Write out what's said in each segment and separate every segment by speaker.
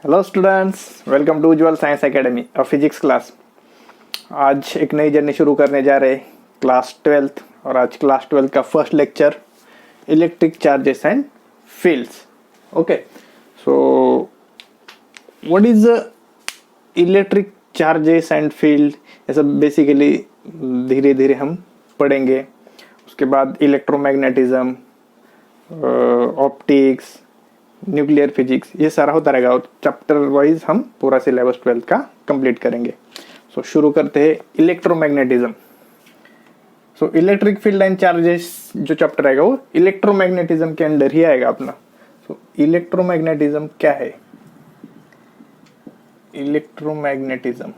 Speaker 1: Hello students, welcome to Ujjwal science academy और physics class. आज एक नई जर्नी शुरू करने जा रहे क्लास 12th और आज क्लास 12 का first lecture electric charges and fields. Okay, so what is electric charges and field, ये सब बेसिकली धीरे धीरे हम पढ़ेंगे। उसके बाद इलेक्ट्रोमैग्नेटिज्म, ऑप्टिक्स, न्यूक्लियर फिजिक्स, ये सारा होता रहेगा और चैप्टर वाइज हम पूरा सिलेबस 12th का कंप्लीट करेंगे। सो शुरू करते हैं electromagnetism. So electric field and charges जो चैप्टर आएगा वो इलेक्ट्रोमैग्नेटिज्म के अंदर ही आएगा अपना। सो इलेक्ट्रोमैग्नेटिज्म क्या है? इलेक्ट्रोमैग्नेटिज्म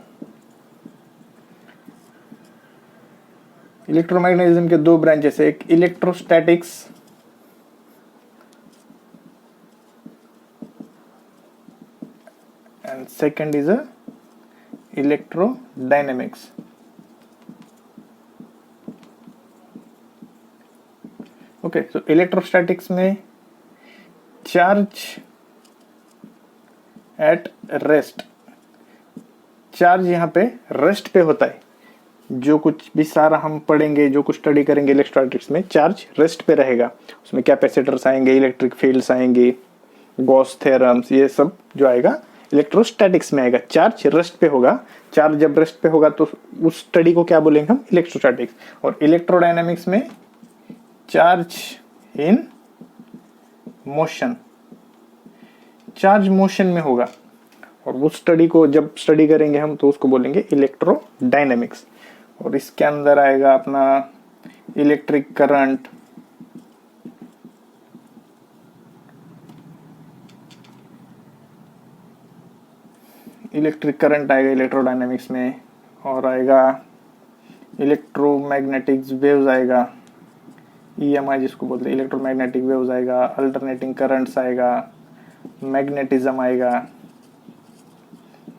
Speaker 1: के दो ब्रांचेस है, एक electrostatics and second is a electrodynamics. Okay, so electrostatics में चार्ज एट रेस्ट, चार्ज यहाँ पे रेस्ट पे होता है। जो कुछ भी सारा हम पढ़ेंगे, जो कुछ स्टडी करेंगे इलेक्ट्रोस्टैटिक्स में, चार्ज रेस्ट पे रहेगा। उसमें कैपेसिटर्स आएंगे, इलेक्ट्रिक फील्ड्स आएंगे, गॉस थ्योरम्स, ये सब जो आएगा इलेक्ट्रोस्टैटिक्स में आएगा। चार्ज रेस्ट पे होगा। चार्ज जब रेस्ट पे होगा तो उस स्टडी को क्या बोलेंगे हम? इलेक्ट्रोस्टैटिक्स। और इलेक्ट्रोडायनामिक्स में charge in motion, charge motion में होगा और उस स्टडी को जब स्टडी करेंगे हम तो उसको बोलेंगे इलेक्ट्रोडायनामिक्स। और इसके अंदर आएगा अपना इलेक्ट्रिक करंट, आएगा इलेक्ट्रोडायनामिक्स में, और आएगा इलेक्ट्रोमैग्नेटिक वेव्स आएगा, EMI जिसको बोलते हैं, इलेक्ट्रोमैग्नेटिक वेव्स आएगा, अल्टरनेटिंग करंट्स आएगा, मैग्नेटिज्म आएगा।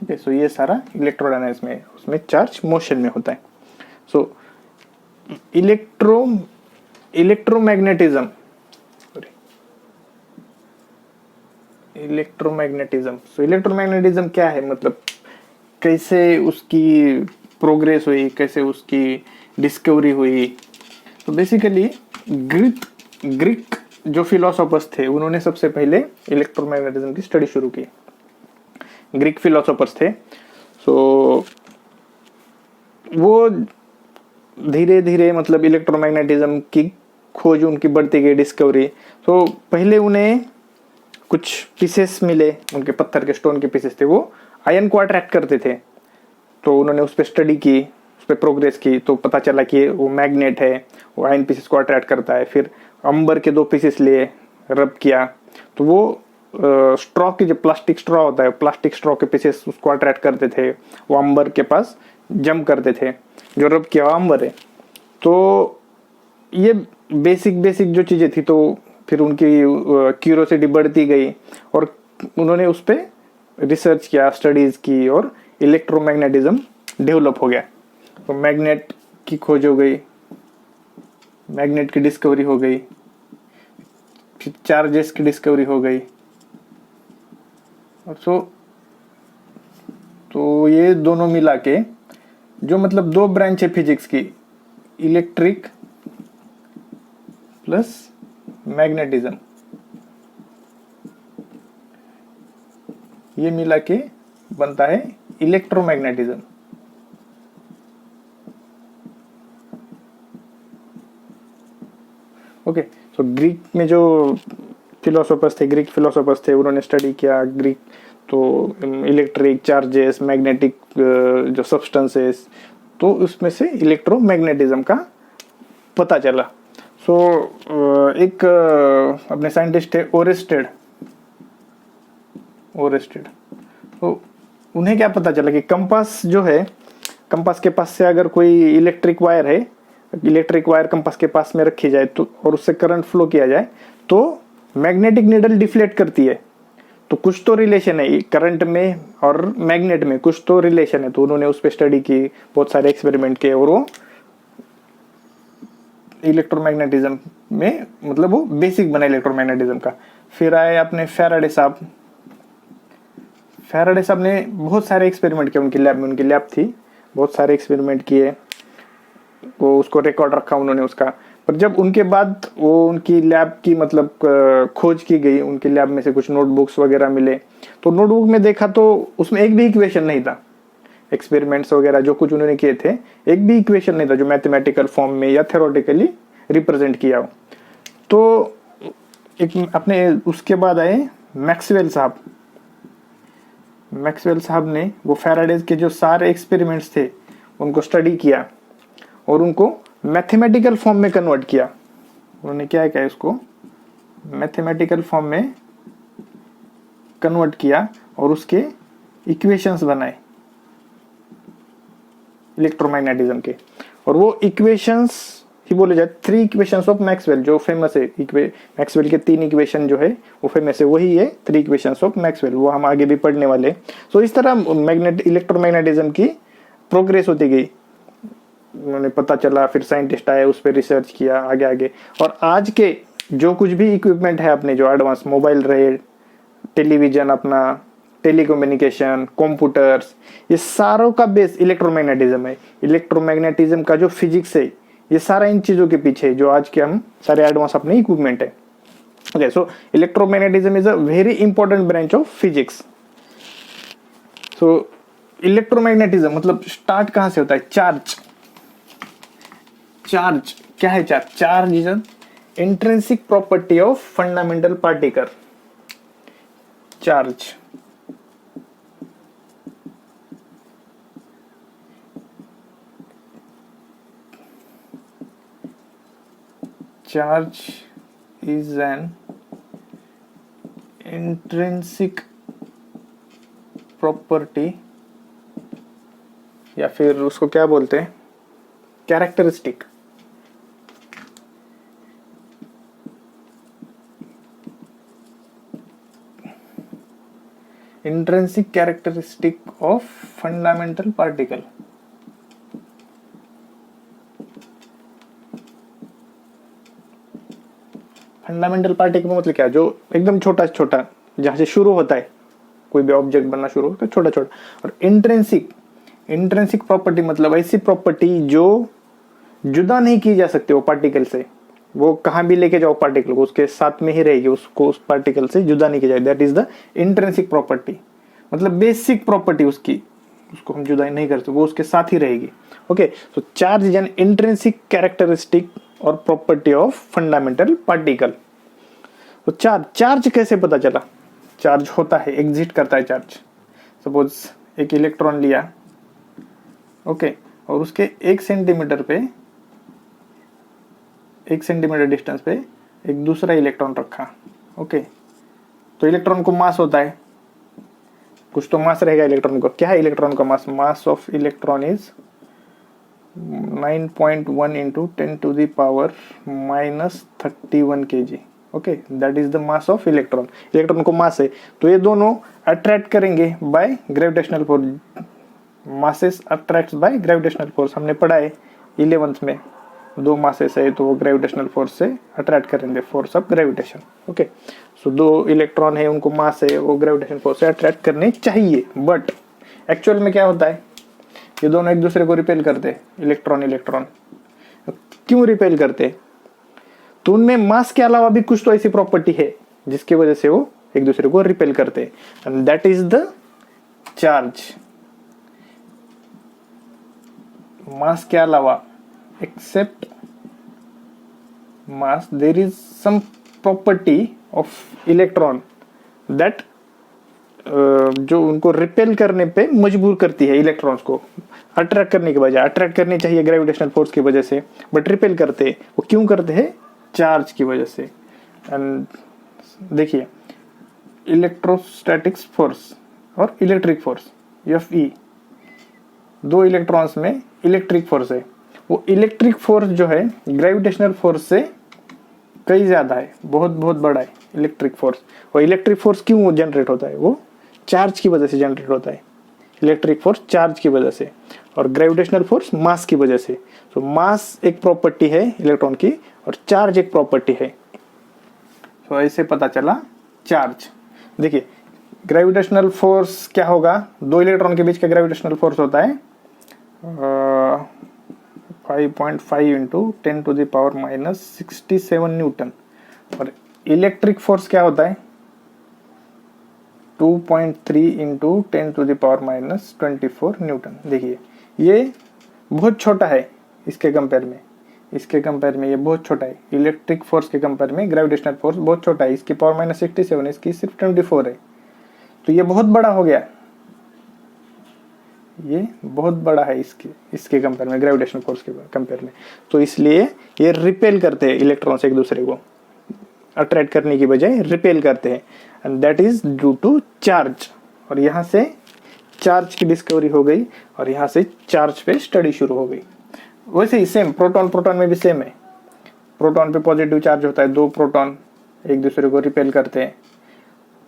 Speaker 1: ओके, सो ये सारा इलेक्ट्रोडायनामिक्स में, उसमें चार्ज मोशन में होता है। सो इलेक्ट्रोमैग्नेटिज्म सो इलेक्ट्रोमैग्नेटिज्म क्या है, मतलब कैसे उसकी प्रोग्रेस हुई, कैसे उसकी डिस्कवरी हुई। तो बेसिकली ग्रीक जो फिलोसोफर्स थे उन्होंने सबसे पहले इलेक्ट्रोमैग्नेटिज्म की स्टडी शुरू की। ग्रीक फिलोसोफर्स थे, सो वो धीरे धीरे मतलब इलेक्ट्रोमैग्नेटिज्म की खोज उनकी बढ़ती गई, डिस्कवरी। तो पहले उन्हें कुछ पीसेस मिले, उनके पत्थर के स्टोन के पीसेस थे, वो आयन को अट्रैक्ट करते थे। तो उन्होंने उस पर स्टडी की, उस पर प्रोग्रेस की, तो पता चला कि वो मैग्नेट है, वो आयन पीसेस को अट्रैक्ट करता है। फिर अंबर के 2 पीसेस लिए, रब किया, तो वो स्ट्रॉ की, जो प्लास्टिक स्ट्रॉ होता है, प्लास्टिक स्ट्रॉ के पीसेस उसको अट्रैक्ट करते थे, वो अंबर के पास जंप करते थे। जो रब किया वो अंबर है। तो ये बेसिक जो चीज़ें थी, तो फिर उनकी क्यूरियोसिटी बढ़ती गई और उन्होंने उस पर रिसर्च किया, स्टडीज की, और इलेक्ट्रोमैग्नेटिज्म डेवलप हो गया। तो मैग्नेट की खोज हो गई, मैग्नेट की डिस्कवरी हो गई, फिर चार्जेस की डिस्कवरी हो गई। और तो ये दोनों मिला के जो मतलब 2 ब्रांच है फिजिक्स की, इलेक्ट्रिक प्लस मैग्नेटिज्म, ये मिला के बनता है इलेक्ट्रोमैग्नेटिज्म। ओके, सो ग्रीक में जो ग्रीक फिलोसोफर्स थे, उन्होंने स्टडी किया ग्रीक, तो इलेक्ट्रिक, चार्जेस, मैग्नेटिक जो सब्सटेंसेस, तो उसमें से इलेक्ट्रोमैग्नेटिज्म का पता चला। सो एक अपने साइंटिस्ट है ओरेस्टेड, तो उन्हें क्या पता चला कि कंपास जो है, कंपास के पास से अगर कोई इलेक्ट्रिक वायर कंपास के पास में रखी जाए तो, और उससे करंट फ्लो किया जाए, तो मैग्नेटिक नीडल डिफ्लेक्ट करती है। तो कुछ तो रिलेशन है करंट में और मैग्नेट में, कुछ तो रिलेशन है। तो उन्होंने उस पर स्टडी की, बहुत सारे एक्सपेरिमेंट किए, और वो इलेक्ट्रोमैग्नेटिज्म में मतलब वो बेसिक बना इलेक्ट्रोमैग्नेटिज्म का। फिर आए अपने फैराडे साहब। फैराडे साहब ने बहुत सारे एक्सपेरिमेंट किए उनकी लैब में, उनकी लैब थी, बहुत सारे एक्सपेरिमेंट किए, वो उसको रिकॉर्ड रखा उन्होंने उसका। पर जब उनके बाद वो उनकी लैब की मतलब खोज की गई, उनकी लैब में से कुछ नोटबुक्स वगैरह मिले, तो नोटबुक में देखा तो उसमें एक भी इक्वेशन नहीं था। एक्सपेरिमेंट्स वगैरह जो कुछ उन्होंने किए थे, एक भी इक्वेशन नहीं था जो मैथमेटिकल फॉर्म में या थ्योरेटिकली रिप्रेजेंट किया हो। तो एक अपने उसके बाद आए मैक्सवेल साहब। मैक्सवेल साहब ने वो फैराडे के जो सारे एक्सपेरिमेंट्स थे उनको स्टडी किया और उनको मैथमेटिकल फॉर्म में कन्वर्ट किया। उन्होंने क्या किया, इसको मैथमेटिकल फॉर्म में कन्वर्ट किया और उसके इक्वेशंस बनाए इलेक्ट्रोमैग्नेटिज्म के। और वो इक्वेशंस ही बोले जाए 3 इक्वेशंस ऑफ मैक्सवेल, जो फेमस है। मैक्सवेल के 3 इक्वेशन जो है वो फेमस है, वही है 3 इक्वेशंस ऑफ मैक्सवेल, वो हम आगे भी पढ़ने वाले। तो इस तरह इलेक्ट्रोमैग्नेटिज्म की प्रोग्रेस होती गई, उन्हें पता चला, फिर साइंटिस्ट आए, उस पर रिसर्च किया आगे आगे। और आज के जो कुछ भी इक्विपमेंट है अपने, जो एडवांस मोबाइल रहे, टेलीविजन, अपना टेलीकम्युनिकेशन, कंप्यूटर्स, ये सारों का बेस इलेक्ट्रोमैग्नेटिज्म है। इलेक्ट्रोमैग्नेटिज्म का जो फिजिक्स है ये सारा इन चीजों के पीछे है, जो आज के हम सारे एडवांस अपने इक्विपमेंट है। Okay, so electromagnetism is a very important branch of physics. So electromagnetism मतलब स्टार्ट कहां से होता है? चार्ज। चार्ज क्या है? Charge is an intrinsic property of fundamental particle. Charge charge is an intrinsic property, या फिर उसको क्या बोलते हैं, characteristic. Intrinsic characteristic of fundamental particle. Fundamental particle मतलब क्या? जो एकदम छोटा छोटा, जहां से शुरू होता है कोई भी ऑब्जेक्ट बनना शुरू होता है, छोटा छोटा। और इंट्रिंसिक प्रॉपर्टी मतलब ऐसी प्रॉपर्टी जो जुदा नहीं की जा सकती वो पार्टिकल से। वो कहां भी लेके जाओ पार्टिकल को, उसके साथ में ही रहेगी, उसको उस पार्टिकल से जुदा नहीं किया जाए। That is the intrinsic property, मतलब बेसिक प्रॉपर्टी उसकी, उसको हम जुदा नहीं कर सकते, वो उसके साथ ही रहेगी। Okay, so charge is an intrinsic characteristic और प्रॉपर्टी ऑफ फंडामेंटल पार्टिकल। तो चार्ज कैसे पता चला? चार्ज होता है, एग्जिस्ट करता है चार्ज। सपोज एक इलेक्ट्रॉन लिया, ओके, और उसके 1 सेंटीमीटर पे, 1 सेंटीमीटर डिस्टेंस पे एक दूसरा इलेक्ट्रॉन रखा, ओके। तो इलेक्ट्रॉन को मास होता है, कुछ तो मास रहेगा इलेक्ट्रॉन को। क्या है इलेक्ट्रॉन का mass? Mass of electron is 9.1 into 10 to the power minus 31 kg। Okay, that is the mass of electron. Electron को मास है, तो ये दोनों अट्रैक्ट करेंगे by gravitational force. Masses attracts by gravitational force, हमने पढ़ा है 11th में। 2 मासेस है तो वो ग्रेविटेशनल फोर्स से अट्रैक्ट करेंगे, force of gravitation. Okay, so 2 electron है, उनको मास है, वो ग्रेविटेशन फोर्स से अट्रैक्ट करने चाहिए। बट एक्चुअल में क्या होता है? ये दोनों एक दूसरे को रिपेल करते, इलेक्ट्रॉन। क्यों रिपेल करते? तो उनमें मास के अलावा भी कुछ तो ऐसी प्रॉपर्टी है जिसकी वजह से वो एक दूसरे को रिपेल करते, and that is the charge. Mass के अलावा, except mass, there is some property of electron that जो उनको रिपेल करने पे मजबूर करती है इलेक्ट्रॉन्स को। अट्रैक्ट करने के बजाय, अट्रैक्ट करनी चाहिए ग्रेविटेशनल फोर्स की वजह से, बट रिपेल करते हैं। वो क्यों करते हैं? चार्ज की वजह से। एंड देखिए, इलेक्ट्रोस्टैटिक्स फोर्स और इलेक्ट्रिक फोर्स, Fe, 2 इलेक्ट्रॉन्स में इलेक्ट्रिक फोर्स है। वो इलेक्ट्रिक फोर्स जो है ग्रेविटेशनल फोर्स से कई ज्यादा है, बहुत बहुत बड़ा है इलेक्ट्रिक फोर्स। और इलेक्ट्रिक फोर्स क्यों जनरेट होता है? वो चार्ज की वजह से जनरेट होता है। इलेक्ट्रिक फोर्स चार्ज की वजह से और ग्रेविटेशनल फोर्स मास की वजह से। तो मास एक प्रॉपर्टी है इलेक्ट्रॉन की और चार्ज एक प्रॉपर्टी है। तो ऐसे पता चला चार्ज। देखिए, ग्रेविटेशनल फोर्स क्या होगा, दो इलेक्ट्रॉन के बीच का ग्रेविटेशनल फोर्स होता है 5.5 इंटू 10⁻⁻67 न्यूटन, और इलेक्ट्रिक फोर्स क्या होता है 2.3 इंटू 10⁻⁻24 न्यूटन। देखिए ये बहुत छोटा है इसके कंपेयर में, ये बहुत छोटा है। इलेक्ट्रिक फोर्स के कंपेयर में ग्रेविटेशनल फोर्स बहुत छोटा है, इसकी पावर -67 है, इसकी सिर्फ 24 है। तो ये बहुत बड़ा हो गया, ये बहुत बड़ा है इसके कंपेयर में, ग्रेविटेशनल फोर्स के कंपेयर में। तो इसलिए ये रिपेल करते हैं इलेक्ट्रॉन्स एक दूसरे को, अट्रैक्ट करने की बजाय रिपेल करते हैं, and that is due to charge. और यहाँ से चार्ज की डिस्कवरी हो गई और यहाँ से चार्ज पे स्टडी शुरू हो गई। वैसे ही सेम प्रोटॉन में भी सेम है। प्रोटॉन पे पॉजिटिव चार्ज होता है, दो प्रोटॉन एक दूसरे को रिपेल करते हैं।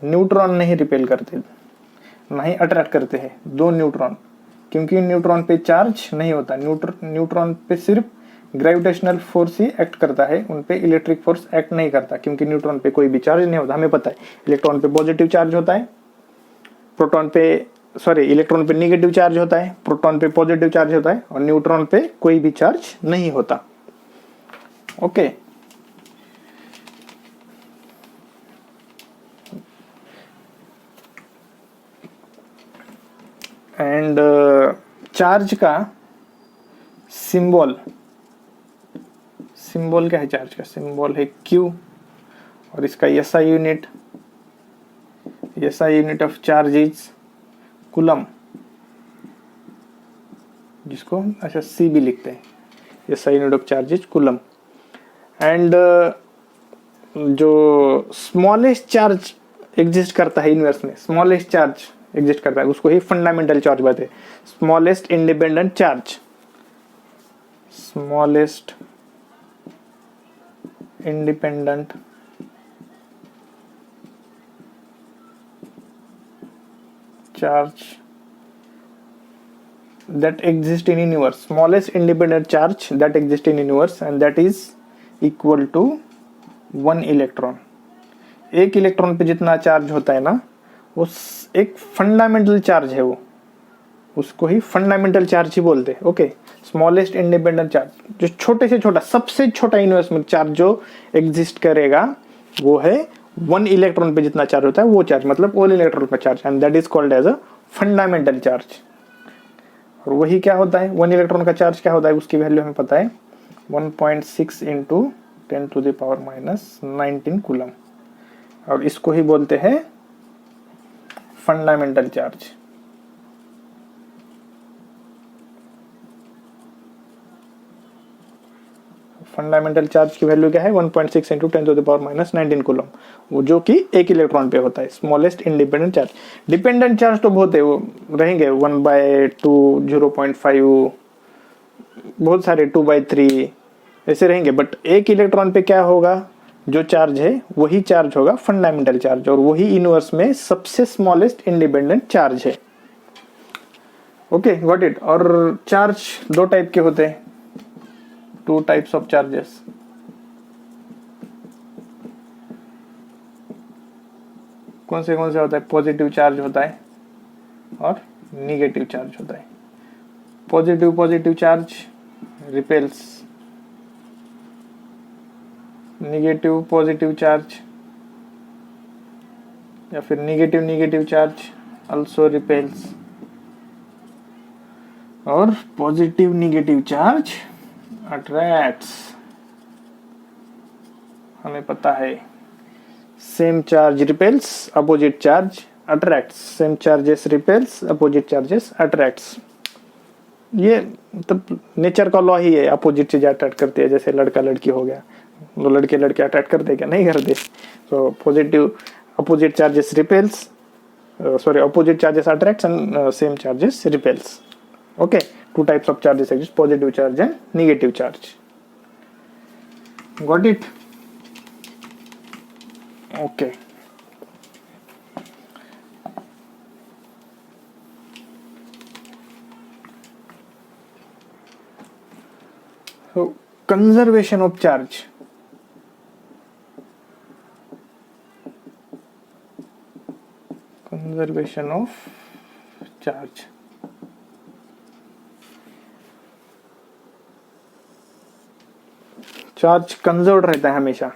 Speaker 1: न्यूट्रॉन नहीं रिपेल करते, ना ही अट्रैक्ट करते हैं दो न्यूट्रॉन, क्योंकि न्यूट्रॉन पे चार्ज नहीं होता। न्यूट्रॉन पे सिर्फ ग्रेविटेशनल फोर्स ही एक्ट करता है, उन पे इलेक्ट्रिक फोर्स एक्ट नहीं करता, क्योंकि न्यूट्रॉन पे कोई भी चार्ज नहीं होता। हमें पता है इलेक्ट्रॉन पे पॉजिटिव चार्ज होता है, इलेक्ट्रॉन पे निगेटिव चार्ज होता है, प्रोटॉन पे पॉजिटिव चार्ज होता है, और न्यूट्रॉन पे कोई भी चार्ज नहीं होता। ओके, एंड चार्ज का सिंबल क्या है, चार्ज का सिंबल है Q, और इसका SI unit of charge is coulomb, जिसको अच्छा C भी लिखते हैं। SI unit of charge is coulomb. And जो स्मॉलेस्ट चार्ज एग्जिस्ट करता है यूनिवर्स में, स्मॉलेस्ट चार्ज एग्जिस्ट करता है, उसको ही फंडामेंटल चार्ज कहते हैं। Smallest independent charge, smallest independent charge that exists in universe, smallest independent charge that exists in universe, and that is equal to 1 electron. एक electron पे जितना चार्ज होता है ना, वो एक फंडामेंटल चार्ज है, वो उसको ही फंडामेंटल चार्ज ही बोलते हैं। ओके, स्मॉलेस्ट इंडिपेंडेंट चार्ज, जो छोटे से छोटा, सबसे छोटा यूनिवर्स में चार्ज जो एग्जिस्ट करेगा वो है 1 इलेक्ट्रॉन पे जितना चार्ज होता है वो चार्ज, मतलब ऑल इलेक्ट्रॉन का charge, and that is called as a fundamental charge. और वही क्या होता है, 1 इलेक्ट्रॉन का चार्ज क्या होता है, उसकी वैल्यू हमें पता है 1.6 इंटू 10⁻⁻19 कूलम, और इसको ही बोलते हैं फंडामेंटल चार्ज। फंडामेंटल चार्ज की वैल्यू क्या है 1.6 इंटू 10⁻⁻19 कूलम, वो जो कि एक इलेक्ट्रॉन पे होता है। Smallest independent charge, dependent charge तो बहुत है, वो रहेंगे 1/2, 0.5, बहुत सारे 2/3 ऐसे रहेंगे, बट एक इलेक्ट्रॉन पे क्या होगा, जो चार्ज है वही चार्ज होगा फंडामेंटल चार्ज, और वही यूनिवर्स में सबसे स्मॉलेस्ट इंडिपेंडेंट चार्ज है। Okay, got it. और चार्ज दो टाइप के होते हैं, 2 टाइप्स ऑफ चार्जेस। कौन से होता है, पॉजिटिव चार्ज होता है और निगेटिव चार्ज होता है। Positive charge repels, negative positive charge या फिर निगेटिव चार्ज आल्सो रिपेल्स, और पॉजिटिव निगेटिव चार्ज अट्रैक्ट्स। हमें पता है same charge repels, opposite charge attracts, same charges repels, opposite charges attracts. ये मतलब नेचर का लॉ ही है, अपोजिट चीज अट्रैक्ट करती है। जैसे लड़का लड़की हो गया, तो लड़के अट्रैक्ट करते क्या, नहीं करते। तो opposite charges repels, opposite charges attracts and same charges repels. Okay, 2 types of charges exist, positive charge and negative charge. Got it? Okay. So conservation of charge. Conservation of charge. Charge conserve रहता है हमेशा,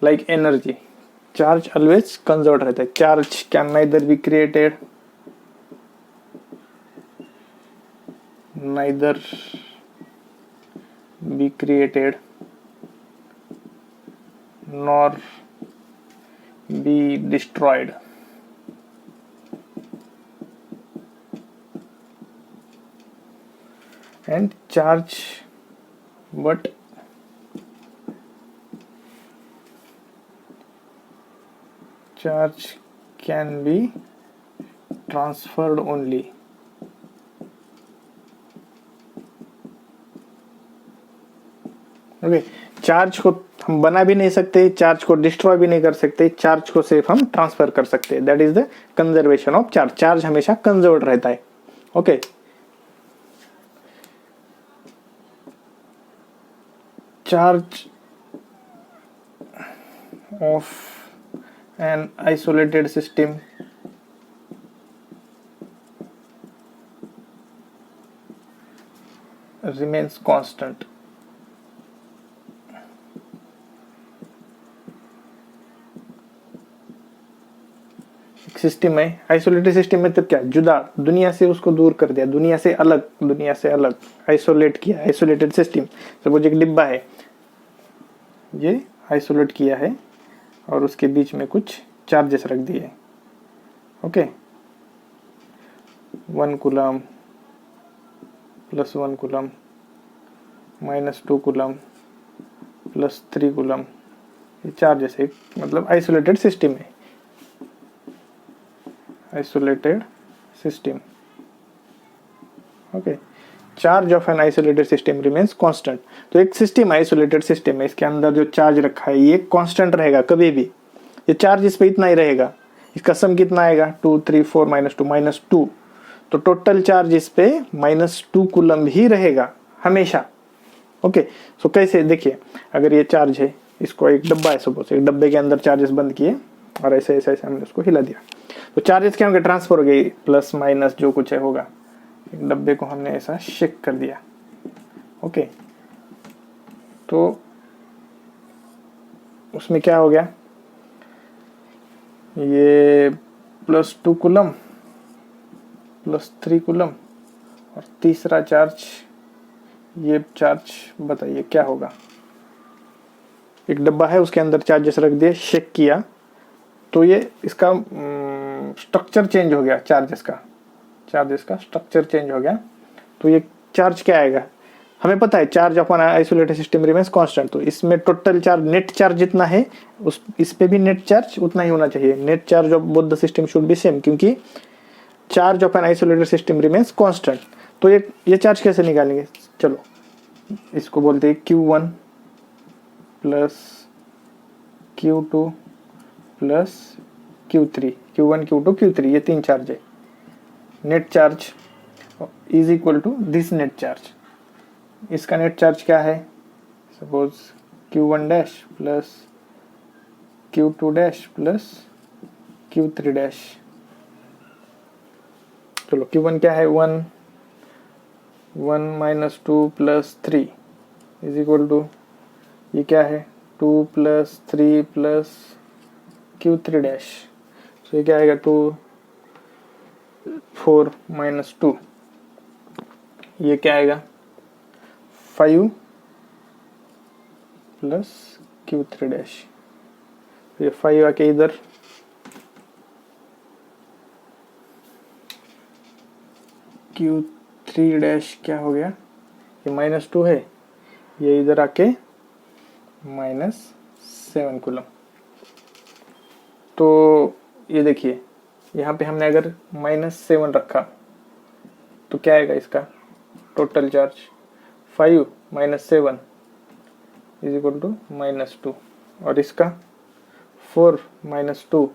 Speaker 1: like energy, charge always conserve रहता है। Charge can neither be created, nor be destroyed। and charge can be transferred only। Okay, charge को हम बना भी नहीं सकते, चार्ज को डिस्ट्रॉय भी नहीं कर सकते, चार्ज को सिर्फ हम ट्रांसफर कर सकते हैं। That is the conservation of charge. Charge हमेशा कंजर्व्ड रहता है। Okay, charge of an isolated system remains constant। System है, आइसोलेटेड सिस्टम में, तब क्या, जुदा, दुनिया से उसको दूर कर दिया, दुनिया से अलग आइसोलेट किया। आइसोलेटेड सिस्टम, सपोज एक डिब्बा है, ये आइसोलेट किया है और उसके बीच में कुछ चार्जेस रख दिए। Okay, 1 coulomb +1 coulomb -2 coulomb +3 coulomb, ये चार्जेस है, मतलब आइसोलेटेड सिस्टम है। Isolated system. Okay, charge of an isolated system remains constant. तो एक सिस्टम आइसोलेटेड सिस्टम है, इसके अंदर जो चार्ज रखा है ये कांस्टेंट रहेगा कभी भी। ये चार्ज इस पे इतना ही रहेगा, इसका सम कितना आएगा, 2 3 4 -2 -2, तो टोटल चार्ज इस पे -2 कूलम ही रहेगा हमेशा। ओके, सो कैसे, देखिए, अगर ये चार्ज है, इसको एक डब्बा है, सपोज एक डब्बे के अंदर चार्जेस बंद किए और ऐसे ऐसे ऐसे हमने उसको हिला दिया, तो चार्जेस क्या होंगे, ट्रांसफर हो गए, प्लस माइनस जो कुछ है होगा। एक डब्बे को हमने ऐसा शेक कर दिया। ओके, तो उसमें क्या हो गया, ये +2 कूलम +3 कूलम और तीसरा चार्ज, ये चार्ज बताइए क्या होगा। एक डब्बा है, उसके अंदर चार्जेस रख दिए, शेक किया, तो ये इसका स्ट्रक्चर चेंज हो गया, चार्जेस का स्ट्रक्चर चेंज हो गया। तो ये चार्ज क्या आएगा, हमें पता है charge upon isolated system remains constant. तो इसमें टोटल चार्ज, नेट चार्ज जितना है उस इस पे भी नेट चार्ज उतना ही होना चाहिए। Net charge of both the system should be same, क्योंकि charge of an isolated system remains constant. तो ये चार्ज कैसे निकालेंगे, चलो इसको बोलते हैं Q1 + Q2 + Q3, Q1 Q2 Q3, ये 3 चार्ज है। Net charge is equal to this net charge. इसका नेट चार्ज क्या है, suppose Q1 dash + Q2 dash + Q3 dash. चलो Q1 क्या है, 1 -2 + 3 इज इक्वल टू, ये क्या है, 2 + 3 + Q3 डैश। तो ये क्या आएगा, 2 4 -2, ये क्या आएगा, 5 + Q3 डैश। ये 5 आके इधर, Q3 डैश क्या हो गया, ये -2 है, ये इधर आके -7 कूलम। तो ये देखिए, यहाँ पे हमने अगर -7 रखा तो क्या आएगा, इसका total charge 5 - 7 is equal to -2, और इसका 4 - 2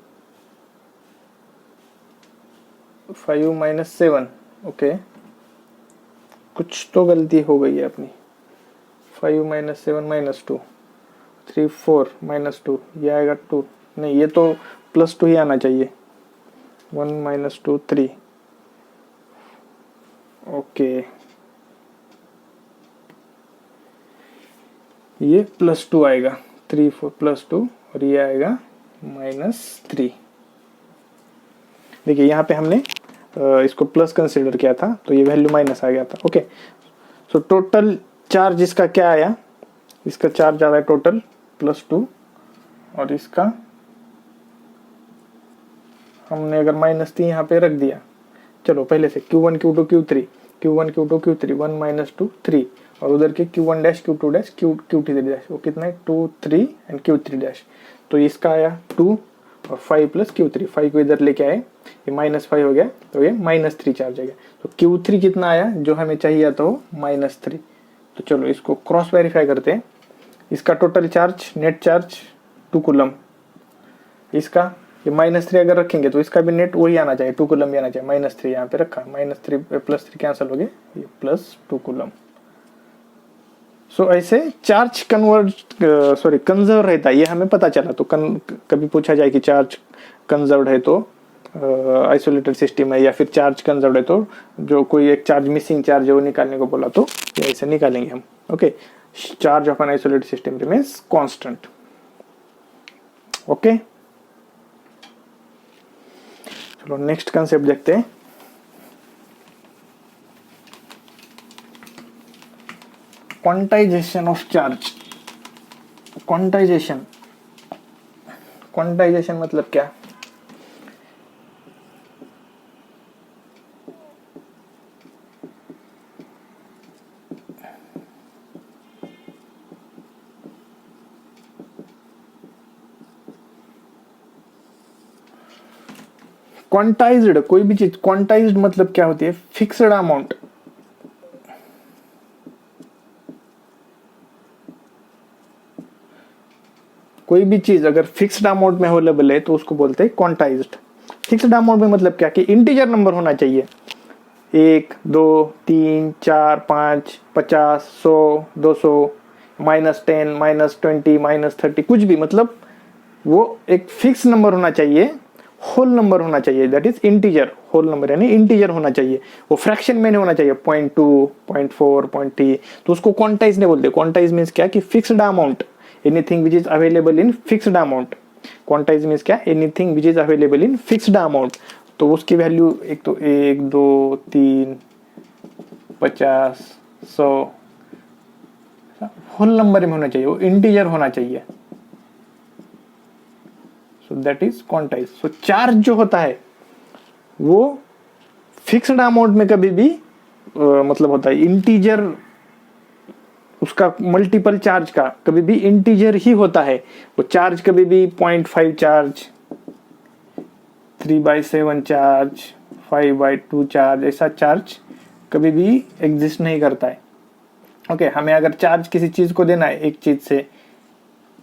Speaker 1: 5 - 7। ओके, कुछ तो गलती हो गई है अपनी। 5 - 7 -2 3 4 -2, ये आएगा 2, नहीं ये तो +2 ही आना चाहिए, 1 माइनस 2 3, ओके ये +2 आएगा, 3 4 +2 और ये आएगा -3। देखिए यहाँ पे हमने इसको प्लस कंसिडर किया था तो ये वैल्यू माइनस आ गया था। ओके, सो टोटल चार्ज इसका क्या आया, इसका चार्ज आ रहा है टोटल +2 और इसका हमने अगर -3 यहाँ पे रख दिया, चलो पहले से Q1 Q2 Q3 Q1 Q2 Q3 1 minus 2 3 और उधर के Q1 dash Q2 dash Q3 dash वो कितना है 2 3 एंड Q3 डैश, तो इसका आया 2 और 5 प्लस Q3, 5 को इधर लेके आए ये -5 हो गया तो ये -3 चार्ज आ गया। तो Q3 कितना आया जो हमें चाहिए तो -3। तो चलो इसको क्रॉस वेरीफाई करते हैं। इसका total charge net charge 2 coulomb, इसका ये -3 अगर रखेंगे तो इसका भी नेट वही आना चाहिए 2 कूलम ही आना चाहिए। -3 यहाँ पे रखा, -3 +3 कैंसिल हो गए, ये +2 कूलम। सो ऐसे चार्ज कंजर्व रहता है, ये हमें पता चला। तो कभी पूछा जाए कि चार्ज कंजर्व है तो आइसोलेटेड सिस्टम है, या फिर चार्ज कंजर्व है तो जो कोई एक चार्ज मिसिंग चार्ज है वो निकालने को बोला तो ये ऐसे निकालेंगे हम। Okay, charge of an isolated system remains constant. Okay, चलो नेक्स्ट कंसेप्ट देखते हैं। Quantization of charge. क्वांटाइजेशन मतलब क्या? क्वांटाइज्ड कोई भी चीज, क्वांटाइज्ड मतलब क्या होती है? Fixed amount. कोई भी चीज अगर फिक्स्ड अमाउंट में अवेलेबल है तो उसको बोलते हैं क्वांटाइज्ड। फिक्स्ड अमाउंट में मतलब क्या कि इंटीजर नंबर होना चाहिए, 1 2 3 4 5 50 100 200 -10 -20 -30 कुछ भी, मतलब वो एक फिक्स नंबर होना चाहिए, होल नंबर होना चाहिए, that is integer. Whole number यानी इंटीजर होना चाहिए, वो फ्रैक्शन में नहीं होना चाहिए 0.2 0.4 0.3, तो उसको क्वांटाइज नहीं बोलते। क्वांटाइज मीन्स क्या कि fixed amount, anything which is available in fixed amount. Quantise means क्या? Anything which is available in fixed amount. तो उसकी वैल्यू एक तो 1 2 3 50 100 होल नंबर में होना चाहिए, वो इंटीजर होना चाहिए। सो that is quantize. So charge जो होता है वो फिक्स्ड अमाउंट में कभी भी मतलब होता है इंटीजर, उसका मल्टीपल चार्ज का कभी भी इंटीजर ही होता है। वो चार्ज कभी भी 0.5 चार्ज, 3/7 चार्ज, 5/2 चार्ज, ऐसा चार्ज कभी भी एग्जिस्ट नहीं करता है। ओके, हमें अगर चार्ज किसी चीज को देना है, एक चीज से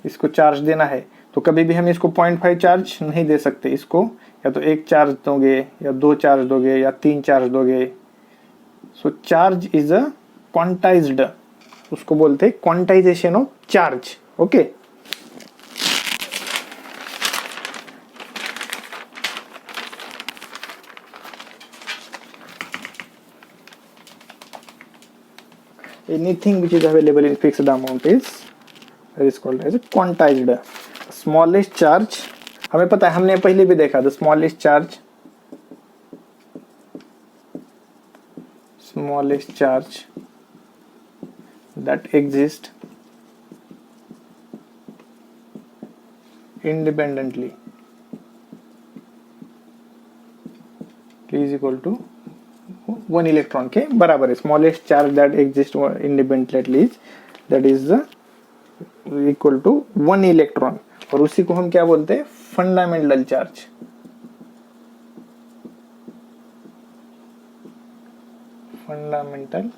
Speaker 1: इसको चार्ज देना है, तो कभी भी हम इसको 0.5 चार्ज नहीं दे सकते। इसको या तो 1 चार्ज दोगे या 2 चार्ज दोगे या 3 चार्ज दोगे। So charge is a quantized, उसको बोलते हैं quantization of charge. Okay, anything which is available in fixed amount is called as quantized. Smallest charge हमें पता है, हमने पहले भी देखा था। Smallest charge that exist independently is equal to 1 electron के बराबर है। Smallest charge that exist independently that is equal to 1 electron, और उसी को हम क्या बोलते हैं? Fundamental charge. Fundamental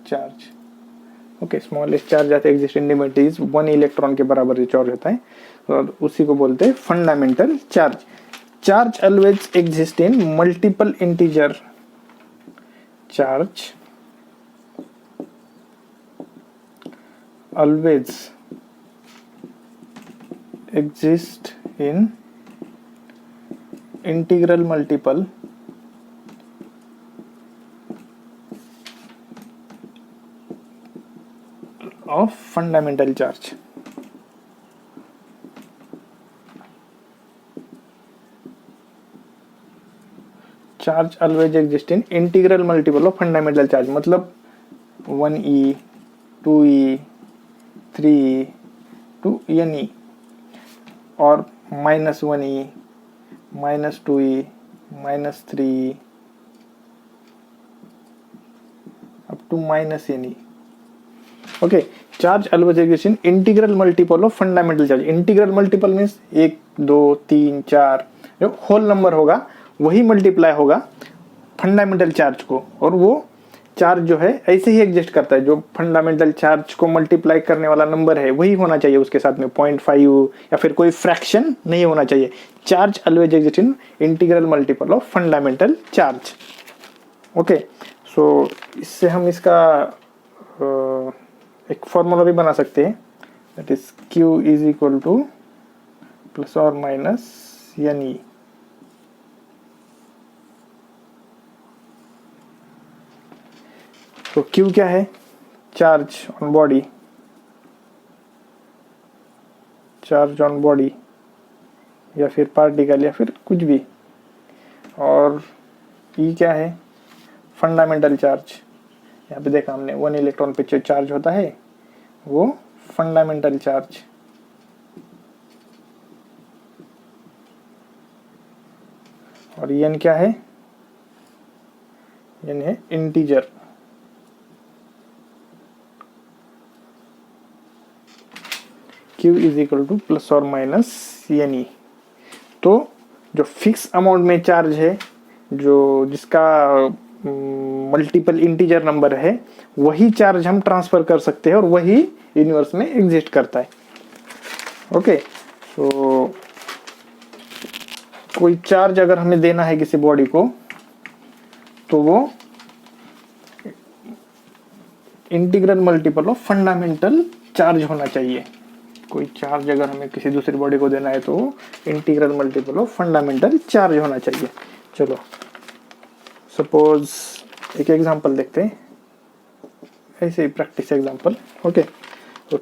Speaker 1: charge. Okay, smallest charge that exist independently is 1 electron के बराबर चार्ज होता है, और उसी को बोलते हैं fundamental charge. Charge always exist in multiple integer. Charge always exist in integral multiple of fundamental charge. Charge always exist in integral multiple of fundamental charge, मतलब 1e 2e 3e to NE और -1e -2e -3e up to -NE। Okay, charge always exist in integral multiple of fundamental charge. Integral multiple means 1 2 3 4 जो whole number होगा वही multiply होगा fundamental charge को, और वो charge जो है ऐसे ही एग्जिस्ट करता है, जो फंडामेंटल चार्ज को मल्टीप्लाई करने वाला नंबर है वही होना चाहिए उसके साथ में, 0.5 या फिर कोई फ्रैक्शन नहीं होना चाहिए। Charge always exist in integral multiple of fundamental charge. Okay, so इससे हम इसका एक फॉर्मूला भी बना सकते हैं, that is Q is equal to plus और माइनस NE। तो Q क्या है? Charge on body, charge on body या फिर पार्टिकल या फिर कुछ भी, और E क्या है? Fundamental charge. यहाँ पे देखा हमने 1 इलेक्ट्रॉन पे जो चार्ज होता है वो फंडामेंटल चार्ज। और N क्या है? N है integer. Q is equal to plus और माइनस NE। तो जो फिक्स अमाउंट में चार्ज है, जो जिसका मल्टीपल इंटीजर नंबर है, वही चार्ज हम ट्रांसफर कर सकते हैं और वही यूनिवर्स में एग्जिस्ट करता है। ओके, तो कोई चार्ज अगर हमें देना है किसी बॉडी को, तो वो integral multiple of fundamental charge होना चाहिए। कोई चार्ज अगर हमें किसी दूसरी बॉडी को देना है तो integral multiple of fundamental charge होना चाहिए। चलो सपोज एक एग्जांपल देखते हैं, ऐसे ही प्रैक्टिस एग्जांपल। ओके, तो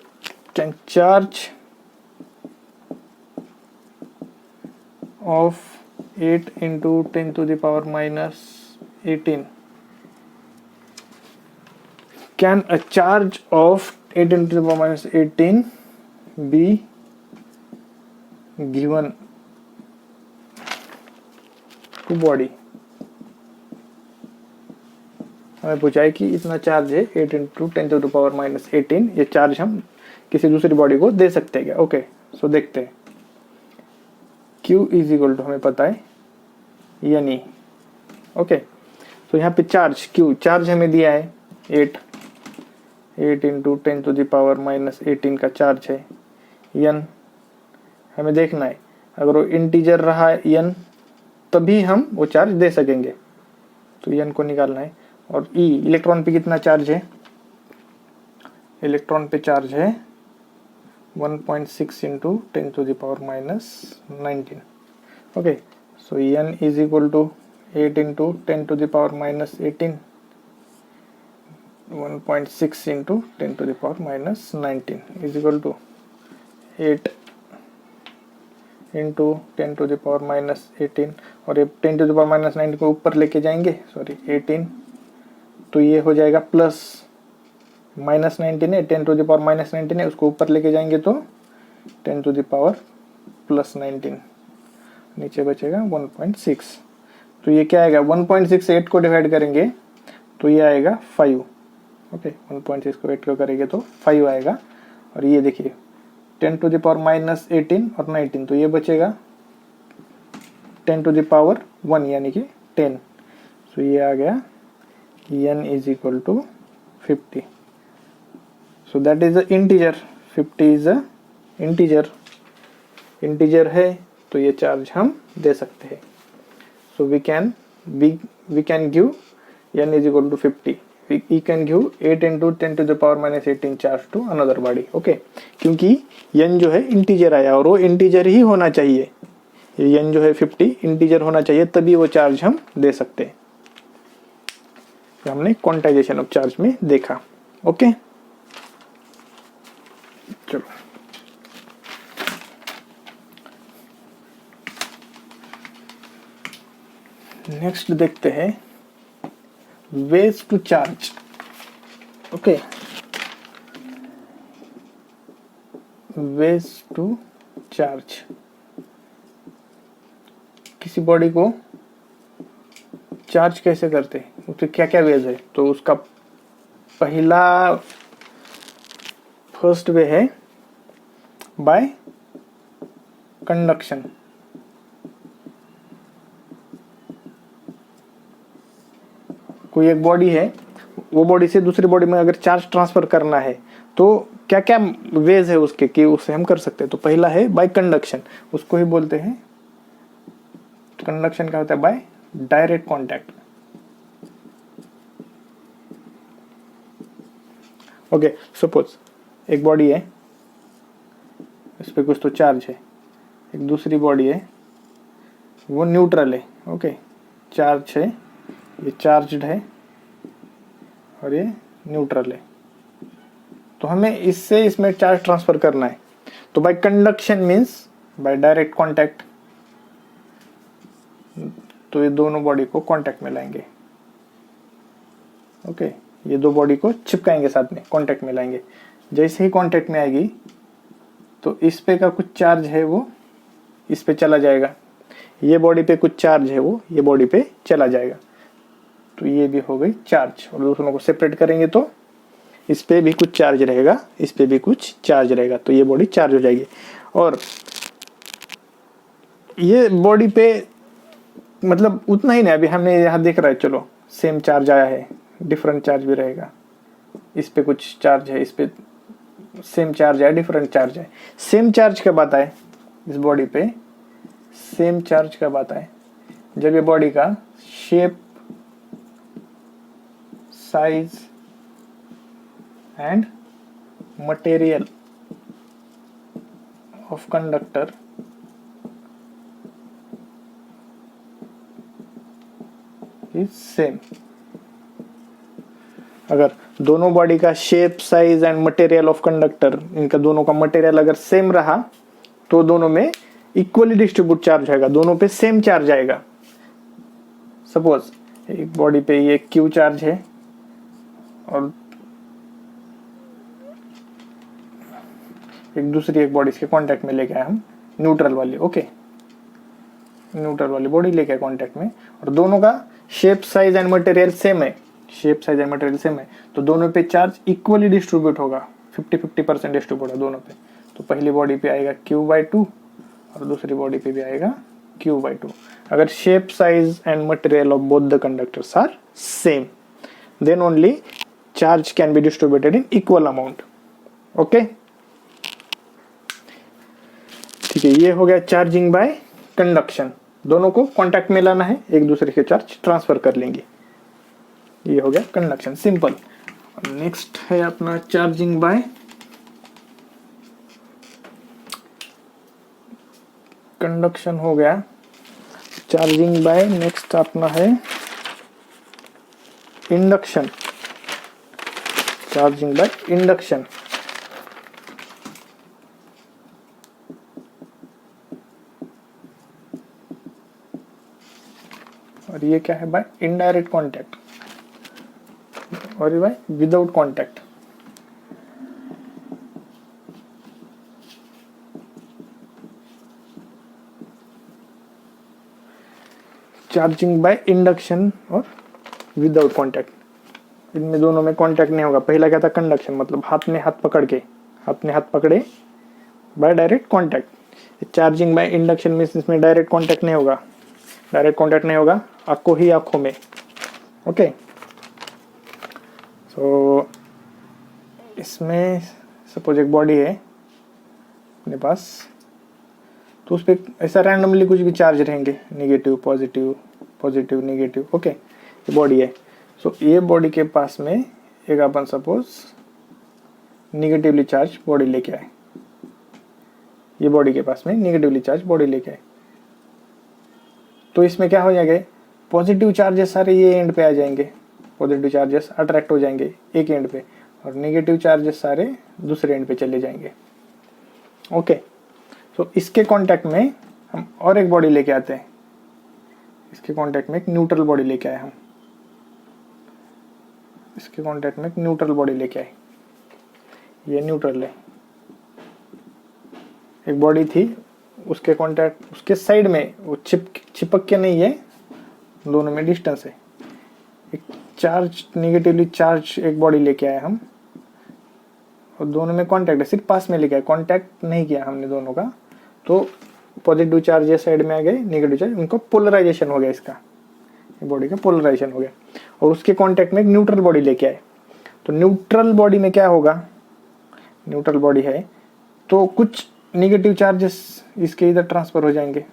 Speaker 1: can charge of 8 into 10 to the power minus 18, can a charge of 8 into the power minus 18 be given to body? हमें पूछा है कि इतना चार्ज है 8 into 10 to the power minus 18, ये चार्ज हम किसी दूसरी बॉडी को दे सकते हैं क्या? ओके, सो देखते हैं। Q इज इक्वल टू हमें पता है NE। ओके, तो यहाँ पे चार्ज Q, चार्ज हमें दिया है 8 into 10 to the power minus 18 का चार्ज है। N हमें देखना है, अगर वो इंटीजर रहा है N तभी हम वो चार्ज दे सकेंगे, तो N को निकालना है। और E, इलेक्ट्रॉन पे कितना चार्ज है? इलेक्ट्रॉन पे चार्ज है 1.6 into 10 to the power minus 19। Okay, so N is equal to 8 into 10 to the power minus 18, 1.6 into 10 to the power minus 19 is equal to 8 into 10 to the power minus 18, और ये 10 to the power minus 19 को ऊपर लेके जाएंगे, sorry 18, तो ये हो जाएगा प्लस माइनस 19 है, 10 to the power minus 19 है, उसको ऊपर लेके जाएंगे तो 10 to the power plus 19, नीचे बचेगा 1.6। तो ये क्या आएगा? 1.6 से 8 को डिवाइड करेंगे तो ये आएगा 5। ओके, 1.6 को 8 को करेंगे तो 5 आएगा। और ये देखिए 10 to the power minus 18 और 19, तो ये बचेगा 10 to the power 1 यानी कि 10। तो ये आ गया N is equal to 50। So that is the integer, 50 is a integer, integer है तो ये चार्ज हम दे सकते हैं। So we can give N is equal to 50, we can give 8 into 10 to the power minus 18 charge to another body। okay, क्योंकि N जो है integer आया और वो इंटीजर ही होना चाहिए, ये n जो है 50 इंटीजर होना चाहिए, तभी वो चार्ज हम दे सकते हैं। हमने क्वांटाइजेशन ऑफ चार्ज में देखा। ओके, चलो नेक्स्ट देखते हैं ways to charge. Okay, ways to charge, किसी बॉडी को चार्ज कैसे करते हैं, उसके क्या क्या वेज है। तो उसका फर्स्ट वे है बाय कंडक्शन। कोई एक बॉडी है, वो बॉडी से दूसरी बॉडी में अगर चार्ज ट्रांसफर करना है तो क्या क्या वेज है उसके कि उससे हम कर सकते हैं। तो पहला है बाय कंडक्शन, उसको ही बोलते हैं कंडक्शन। क्या होता है? By direct contact. Okay, suppose एक बॉडी है, इस पे कुछ तो चार्ज है, एक दूसरी बॉडी है, वो न्यूट्रल है। ओके, चार्ज है, ये चार्ज्ड है और ये न्यूट्रल है। तो हमें इससे इसमें चार्ज ट्रांसफर करना है। तो bye conduction means by direct contact. तो ये दोनों बॉडी को कांटेक्ट में लाएंगे। ओके, ये दो बॉडी को चिपकाएंगे, साथ में कांटेक्ट में लाएंगे। जैसे ही कांटेक्ट में आएगी तो इस पे का कुछ चार्ज है वो इस पे चला जाएगा, ये बॉडी पे कुछ चार्ज है वो ये बॉडी पे चला जाएगा। तो ये भी हो गई चार्ज। और दोनों को सेपरेट करेंगे तो इस पे भी कुछ चार्ज रहेगा, इस पे भी कुछ चार्ज रहेगा, तो ये बॉडी चार्ज हो जाएगी। और ये बॉडी पे मतलब उतना ही नहीं, अभी हमने यहाँ देख रहा है, चलो सेम चार्ज आया है, डिफरेंट चार्ज भी रहेगा। इस पे कुछ चार्ज है, इस पे सेम चार्ज है, डिफरेंट चार्ज है। सेम चार्ज कब आता है इस बॉडी पे? सेम चार्ज कब आता है? जब ये बॉडी का shape, size and material of conductor is same. अगर दोनों बॉडी का shape, size and material of conductor, इनका दोनों का मटेरियल अगर सेम रहा तो दोनों में इक्वली डिस्ट्रीब्यूट चार्ज आएगा, दोनों पे सेम चार्ज आएगा। सपोज एक बॉडी पे ये क्यू चार्ज है और एक दूसरी एक बॉडी के कांटेक्ट में लेके आए हम न्यूट्रल वाली। ओके, न्यूट्रल वाली बॉडी लेके आए कांटेक्ट में, और दोनों का shape, size and material same है। Shape, size and material same है तो दोनों पे चार्ज इक्वली डिस्ट्रीब्यूट होगा, 50-50% डिस्ट्रीब्यूट होगा दोनों पे। तो पहली बॉडी पे आएगा Q/2 और दूसरी बॉडी पे भी आएगा Q/2। अगर shape, size and material of both the conductors are same, then only charge can be distributed in equal amount. Okay, ठीक है, ये हो गया चार्जिंग बाय कंडक्शन। दोनों को कांटेक्ट में लाना है, एक दूसरे के चार्ज ट्रांसफर कर लेंगे। ये हो गया कंडक्शन, सिंपल। नेक्स्ट है अपना चार्जिंग बाय कंडक्शन हो गया। चार्जिंग बाय नेक्स्ट अपना है इंडक्शन। चार्जिंग बाय इंडक्शन, और ये क्या है? बाय इनडायरेक्ट कांटेक्ट, और ये by without contact. Charging by induction और विदाउट कांटेक्ट, इनमें दोनों में कांटेक्ट नहीं होगा। पहला क्या था? कंडक्शन, मतलब हाथ में हाथ पकड़ के, हाथ में हाथ पकड़े by direct contact. Charging by induction में इसमें डायरेक्ट कांटेक्ट नहीं होगा, डायरेक्ट कांटेक्ट नहीं होगा, आंखों ही आंखों में। ओके, तो इसमें सपोज एक बॉडी है अपने पास, तो उस पर ऐसा रैंडमली कुछ भी चार्ज रहेंगे, negative, positive, positive, negative. Okay, ये बॉडी है। सो ये बॉडी के पास में एक अपन सपोज निगेटिवली चार्ज बॉडी लेके आए, ये बॉडी के पास में निगेटिवली चार्ज बॉडी लेके आए। तो इसमें क्या हो जाएगा, पॉजिटिव चार्जेस सारे ये एंड पे आ जाएंगे, पॉजिटिव चार्जेस अट्रैक्ट हो जाएंगे एक एंड पे, और नेगेटिव चार्जेस सारे दूसरे एंड पे चले जाएंगे। ओके, तो इसके कांटेक्ट में हम और एक बॉडी लेके आते हैं, इसके कांटेक्ट में एक न्यूट्रल बॉडी लेके आए हम, इसके कांटेक्ट में एक न्यूट्रल बॉडी लेके आए, ये न्यूट्रल है। एक बॉडी थी, उसके कांटेक्ट उसके साइड में वो चिपक के नहीं है, दोनों में डिस्टेंस है। एक चार्ज, नेगेटिवली चार्ज एक बॉडी लेके आए हम, और दोनों में कांटेक्ट है, सिर्फ पास में लेके आए, कांटेक्ट नहीं किया हमने दोनों का। तो पॉजिटिव चार्ज ये साइड में आ गए, नेगेटिव चार्ज, उनको पोलराइजेशन हो गया, इसका बॉडी का पोलराइजेशन हो गया। और उसके कांटेक्ट में एक न्यूट्रल बॉडी लेके आए। तो न्यूट्रल बॉडी में क्या होगा, न्यूट्रल बॉडी है तो कुछ नेगेटिव चार्जेस इसके इधर ट्रांसफर हो जाएंगे,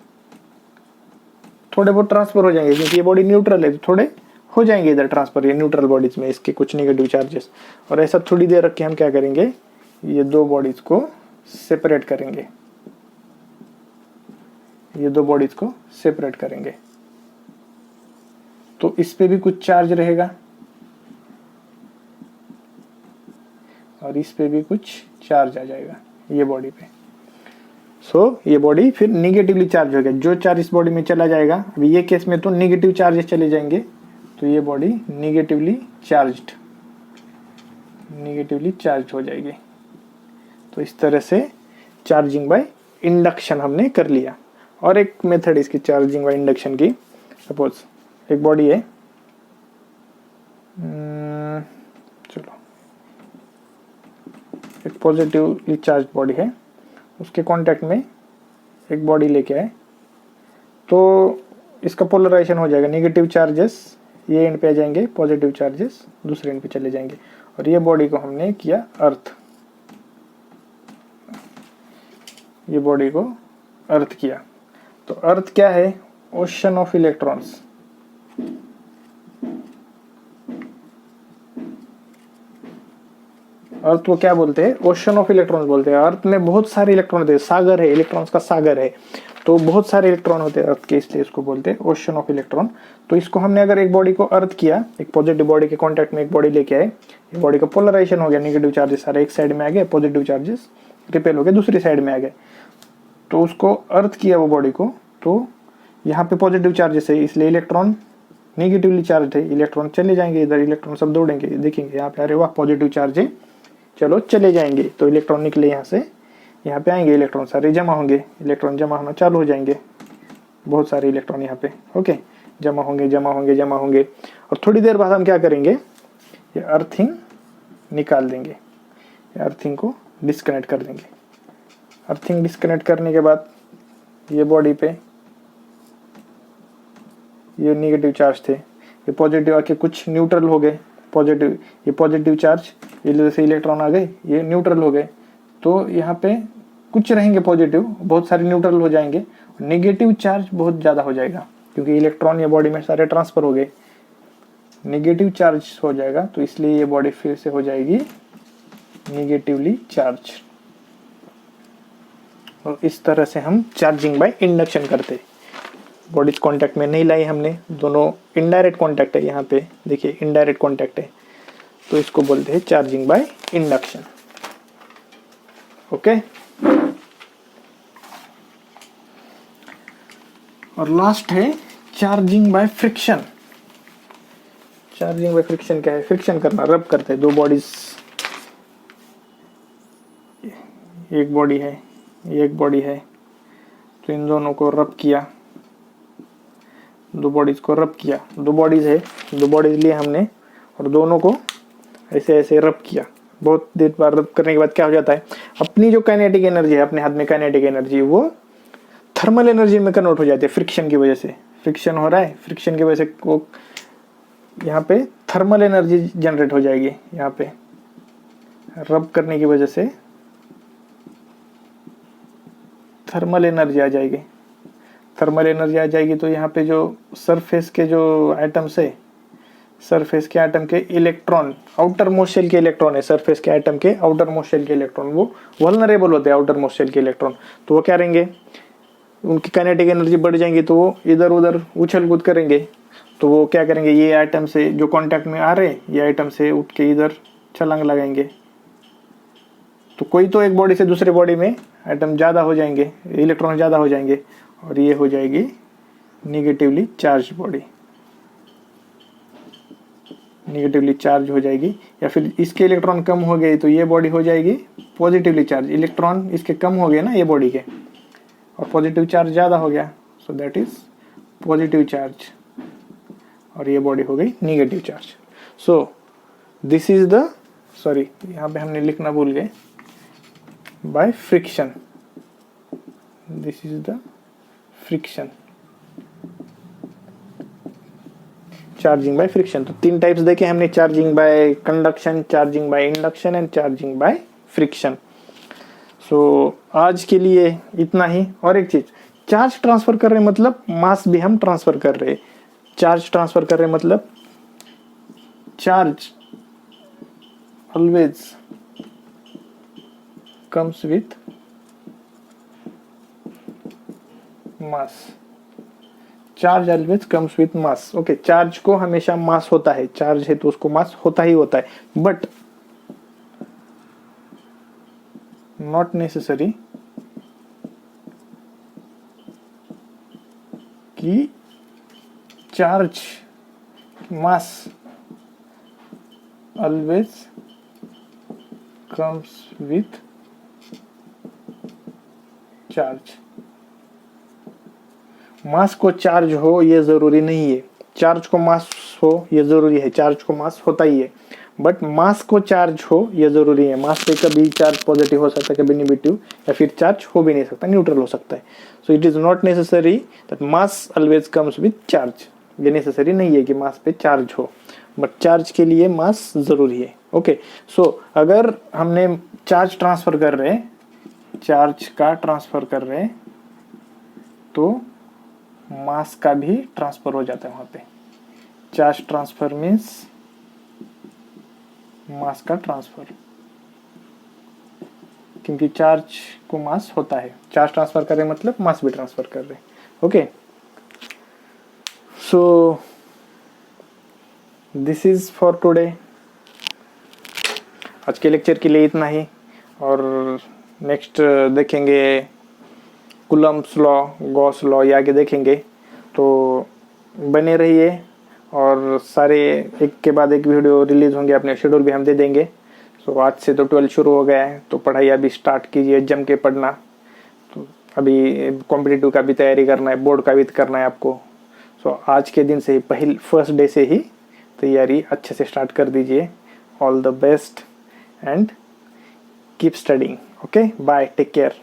Speaker 1: थोड़े बहुत ट्रांसफर हो जाएंगे, क्योंकि ये बॉडी न्यूट्रल है तो थोड़े हो जाएंगे इधर ट्रांसफर, ये न्यूट्रल बॉडीज में इसके कुछ नेगेटिव चार्जेस। और ऐसा थोड़ी देर रख के हम क्या करेंगे, ये दो बॉडीज को सेपरेट करेंगे, ये दो बॉडीज को सेपरेट करेंगे। तो इस पे भी कुछ चार्ज रहेगा और इस पे भी कुछ चार्ज आ जाएगा ये बॉडी पे। सो ये बॉडी फिर निगेटिवली चार्ज हो गया, जो चार्ज इस बॉडी में चला जाएगा, अभी ये केस में तो निगेटिव चार्जेस चले जाएंगे, तो ये बॉडी निगेटिवली चार्ज हो जाएगी। तो इस तरह से चार्जिंग बाय इंडक्शन हमने कर लिया। और एक मेथड इसकी चार्जिंग बाय इंडक्शन की, सपोज एक बॉडी है, चलो एक पॉजिटिवली चार्ज बॉडी है, उसके कांटेक्ट में एक बॉडी लेके आए, तो इसका पोलराइजेशन हो जाएगा, नेगेटिव चार्जेस ये एंड पे आ जाएंगे, पॉजिटिव चार्जेस दूसरे एंड पे चले जाएंगे। और ये बॉडी को हमने किया अर्थ, ये बॉडी को अर्थ किया। तो अर्थ क्या है, ओशन ऑफ इलेक्ट्रॉन्स। अर्थ को क्या बोलते हैं, ओशन ऑफ इलेक्ट्रॉन्स बोलते हैं। अर्थ में बहुत सारे इलेक्ट्रॉन होते हैं, सागर है, इलेक्ट्रॉन्स का सागर है, तो बहुत सारे इलेक्ट्रॉन होते हैं अर्थ के, इसलिए इसको बोलते हैं ओशन ऑफ इलेक्ट्रॉन। तो इसको हमने अगर एक बॉडी को अर्थ किया, एक पॉजिटिव बॉडी के कांटेक्ट में एक बॉडी लेके आए, ये बॉडी का पोलराइजेशन हो गया, नेगेटिव चार्जेस सारे एक साइड में आ गए, पॉजिटिव चार्जेस रिपेल हो गए दूसरी साइड में आ गए। तो उसको अर्थ किया वो बॉडी को, तो यहाँ पे पॉजिटिव चार्जेस है, इसलिए इलेक्ट्रॉन नेगेटिवली चार्ज है, इलेक्ट्रॉन चले जाएंगे इधर, इलेक्ट्रॉन सब दौड़ेंगे, देखेंगे यहाँ पे, अरे वाह पॉजिटिव चार्ज है, चलो चले जाएंगे। तो इलेक्ट्रॉन निकले यहाँ से, यहाँ पे आएंगे, इलेक्ट्रॉन सारे जमा होंगे, इलेक्ट्रॉन जमा होना चालू हो जाएंगे, बहुत सारे इलेक्ट्रॉन यहाँ पे ओके जमा होंगे जमा होंगे जमा होंगे। और थोड़ी देर बाद हम क्या करेंगे, ये अर्थिंग निकाल देंगे, ये अर्थिंग को डिस्कनेक्ट कर देंगे। अर्थिंग डिस्कनेक्ट करने के बाद ये बॉडी पे ये नेगेटिव चार्ज थे, ये पॉजिटिव आके कुछ न्यूट्रल हो गए, पॉजिटिव ये पॉजिटिव चार्ज, ये जैसे इलेक्ट्रॉन आ गए ये न्यूट्रल हो गए, तो यहाँ पे कुछ रहेंगे पॉजिटिव, बहुत सारे न्यूट्रल हो जाएंगे, नेगेटिव चार्ज बहुत ज़्यादा हो जाएगा, क्योंकि इलेक्ट्रॉन ये बॉडी में सारे ट्रांसफर हो गए, नेगेटिव चार्ज हो जाएगा, तो इसलिए ये बॉडी फिर से हो जाएगी नेगेटिवली चार्ज। और इस तरह से हम चार्जिंग बाय इंडक्शन करते। बॉडीज कांटेक्ट में नहीं लाई हमने, दोनों इनडायरेक्ट कांटेक्ट है, यहाँ पे देखिए इनडायरेक्ट कांटेक्ट है, तो इसको बोलते हैं चार्जिंग बाय इंडक्शन। ओके, और लास्ट है charging by friction. Charging by friction क्या है, फ्रिक्शन करना, रब करते हैं दो बॉडीज, एक बॉडी है एक बॉडी है, तो इन दोनों को रब किया, दो बॉडीज को रब किया, दो बॉडीज है, दो बॉडीज लिए हमने और दोनों को ऐसे ऐसे रब किया। बहुत देर बाद रब करने के बाद क्या हो जाता है, अपनी जो काइनेटिक एनर्जी है, अपने हाथ में काइनेटिक एनर्जी, वो थर्मल एनर्जी में कन्वर्ट हो जाती है फ्रिक्शन की वजह से। फ्रिक्शन हो रहा है, फ्रिक्शन की वजह से वो यहाँ पे थर्मल एनर्जी जनरेट हो जाएगी, यहाँ पे रब करने की वजह से थर्मल एनर्जी आ जाएगी, थर्मल एनर्जी आ जाएगी। तो यहाँ पे जो सरफेस के जो एटम्स है, सरफेस के एटम के इलेक्ट्रॉन, आउटर मोस्ट शेल के इलेक्ट्रॉन है, सरफेस के एटम के आउटर मोस्ट शेल के इलेक्ट्रॉन, वो वल्नरेबल होते हैं आउटर मोस्ट शेल के इलेक्ट्रॉन, तो वो क्या रहेंगे, उनकी काइनेटिक एनर्जी बढ़ जाएंगी तो वो इधर उधर उछल कूद करेंगे। तो वो क्या करेंगे, ये आइटम से जो कांटेक्ट में आ रहे ये आइटम से उठ के इधर छलांग लगाएंगे। तो कोई तो एक बॉडी से दूसरे बॉडी में आइटम ज़्यादा हो जाएंगे, इलेक्ट्रॉन ज़्यादा हो जाएंगे और ये हो जाएगी negatively charge body, negatively charge हो जाएगी। या फिर इसके इलेक्ट्रॉन कम हो गए तो ये बॉडी हो जाएगी पॉजिटिवली चार्ज, इलेक्ट्रॉन इसके कम हो गए ना ये बॉडी के, और पॉजिटिव चार्ज ज़्यादा हो गया, so that is positive charge, और ये बॉडी हो गई negative charge. So this is the, sorry यहाँ पे हमने लिखना भूल गए, by friction, this is the friction, charging by friction. तो 3 टाइप्स देखे हमने, charging by conduction, charging by induction and charging by friction. So आज के लिए इतना ही। और एक चीज, चार्ज ट्रांसफर कर रहे मतलब मास भी हम ट्रांसफर कर रहे, चार्ज ट्रांसफर कर रहे मतलब charge always comes with mass, charge always comes with mass. Okay, charge को हमेशा मास होता है, चार्ज है तो उसको मास होता ही होता है, बट नॉट नेसेसरी कि charge mass always comes with charge. Mass को चार्ज हो ये जरूरी नहीं है, चार्ज को मास हो ये जरूरी है, चार्ज को मास होता ही है, बट मास को चार्ज हो ये जरूरी है। मास पे कभी चार्ज पॉजिटिव हो सकता है, कभी नेगेटिव, या फिर चार्ज हो भी नहीं सकता, न्यूट्रल हो सकता है। So it is not necessary that mass always comes with charge, ये नेसेसरी नहीं है कि मास पे चार्ज हो, बट चार्ज के लिए मास जरूरी है। ओके, सो अगर हमने चार्ज ट्रांसफर कर रहे हैं, चार्ज का ट्रांसफर कर रहे हैं तो मास का भी ट्रांसफर हो जाता है वहां पे। चार्ज ट्रांसफर मीन्स मास का ट्रांसफर, क्योंकि चार्ज को मास होता है, चार्ज ट्रांसफर कर रहे मतलब मास भी ट्रांसफर कर रहे। Okay, so this is for today. आज के लेक्चर के लिए इतना ही, और नेक्स्ट देखेंगे कुलम्ब्स लॉ, गॉस लॉ, ये आगे देखेंगे। तो बने रहिए, और सारे एक के बाद एक वीडियो रिलीज होंगे, अपने शेड्यूल भी हम दे देंगे। सो आज से तो 12 शुरू हो गया है, तो पढ़ाई अभी स्टार्ट कीजिए, जम के पढ़ना। तो अभी कॉम्पिटिटिव का भी तैयारी करना है, बोर्ड का भी करना है आपको। सो आज के दिन से ही, फर्स्ट डे से ही तैयारी अच्छे से स्टार्ट कर दीजिए। All the best and keep studying. Okay, bye, take care.